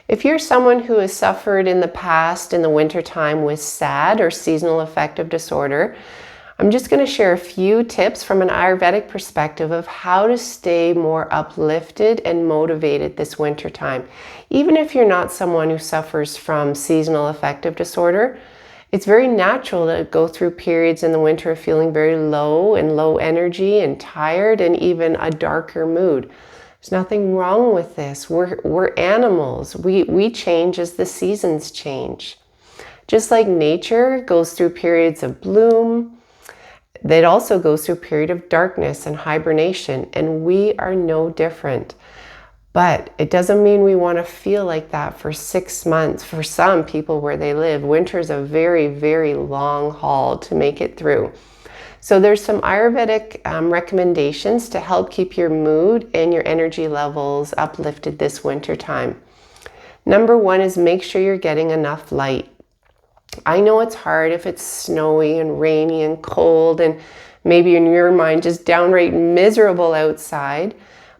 If you're someone who has suffered in the past in the wintertime with SAD or seasonal affective disorder, I'm just going to share a few tips from an Ayurvedic perspective of how to stay more uplifted and motivated this wintertime. Even if you're not someone who suffers from seasonal affective disorder, it's very natural to go through periods in the winter of feeling very low and low energy and tired and even a darker mood. There's nothing wrong with this. We're animals. We change as the seasons change. Just like nature goes through periods of bloom, it also goes through a period of darkness and hibernation, and we are no different. But it doesn't mean we want to feel like that for 6 months. For some people where they live, winter is a very, very long haul to make it through. So there's some Ayurvedic recommendations to help keep your mood and your energy levels uplifted this winter time. Number one is make sure you're getting enough light. I know it's hard if it's snowy and rainy and cold and maybe in your mind just downright miserable outside,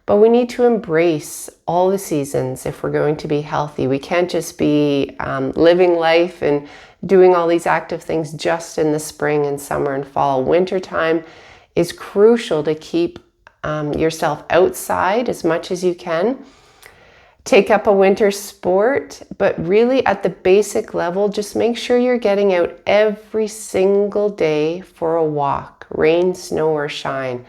but we need to embrace all the seasons if we're going to be healthy. We can't just be living life and doing all these active things just in the spring and summer and fall. Wintertime is crucial to keep yourself outside as much as you can. Take up a winter sport, but really at the basic level, just make sure you're getting out every single day for a walk, rain, snow, or shine.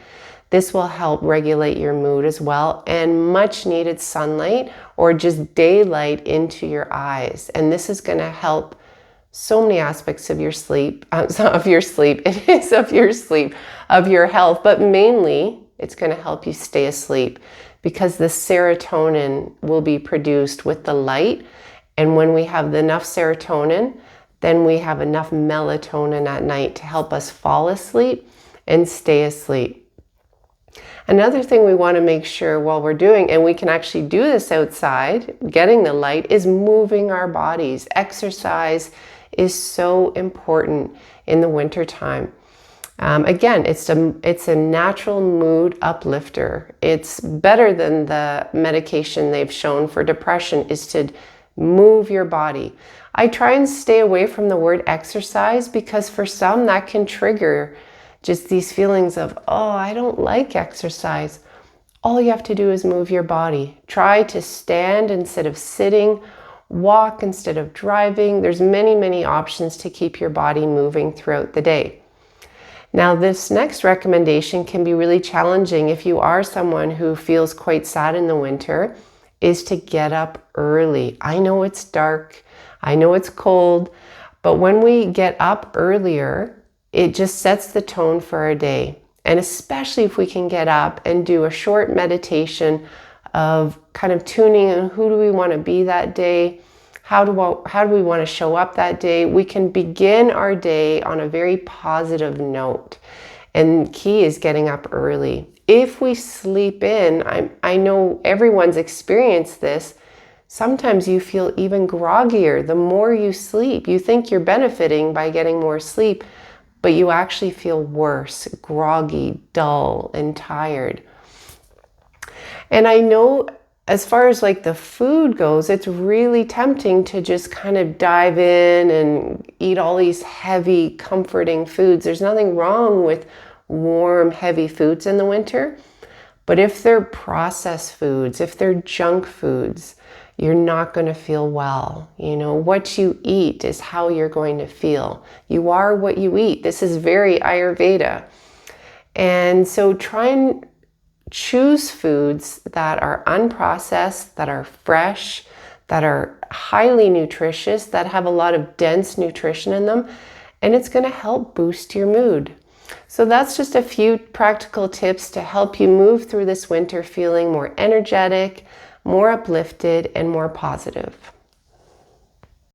This will help regulate your mood as well, and much needed sunlight or just daylight into your eyes. And this is going to help so many aspects of your sleep, of your health, but mainly it's going to help you stay asleep because the serotonin will be produced with the light. And when we have enough serotonin, then we have enough melatonin at night to help us fall asleep and stay asleep. Another thing we want to make sure while we're doing, and we can actually do this outside, getting the light, is moving our bodies. Exercise is so important in the winter time. Again, it's a natural mood uplifter. It's better than the medication they've shown for depression is to move your body. I try and stay away from the word exercise because for some that can trigger just these feelings of, oh, I don't like exercise. All you have to do is move your body. Try to stand instead of sitting, walk instead of driving. There's many, many options to keep your body moving throughout the day. Now, this next recommendation can be really challenging if you are someone who feels quite sad in the winter, is to get up early. I know it's dark, I know it's cold, but when we get up earlier, it just sets the tone for our day. And especially if we can get up and do a short meditation of kind of tuning in who do we want to be that day, how do we want to show up that day, we can begin our day on a very positive note. And key is getting up early. If we sleep in, I know everyone's experienced this, sometimes you feel even groggier the more you sleep. You think you're benefiting by getting more sleep, but you actually feel worse, groggy, dull, and tired. And I know as far as like the food goes, it's really tempting to just kind of dive in and eat all these heavy, comforting foods. There's nothing wrong with warm, heavy foods in the winter, but if they're processed foods, if they're junk foods, you're not going to feel well. You know, what you eat is how you're going to feel. You are what you eat. This is very Ayurveda. And so try and choose foods that are unprocessed, that are fresh, that are highly nutritious, that have a lot of dense nutrition in them, and it's going to help boost your mood. So that's just a few practical tips to help you move through this winter feeling more energetic, more uplifted, and more positive.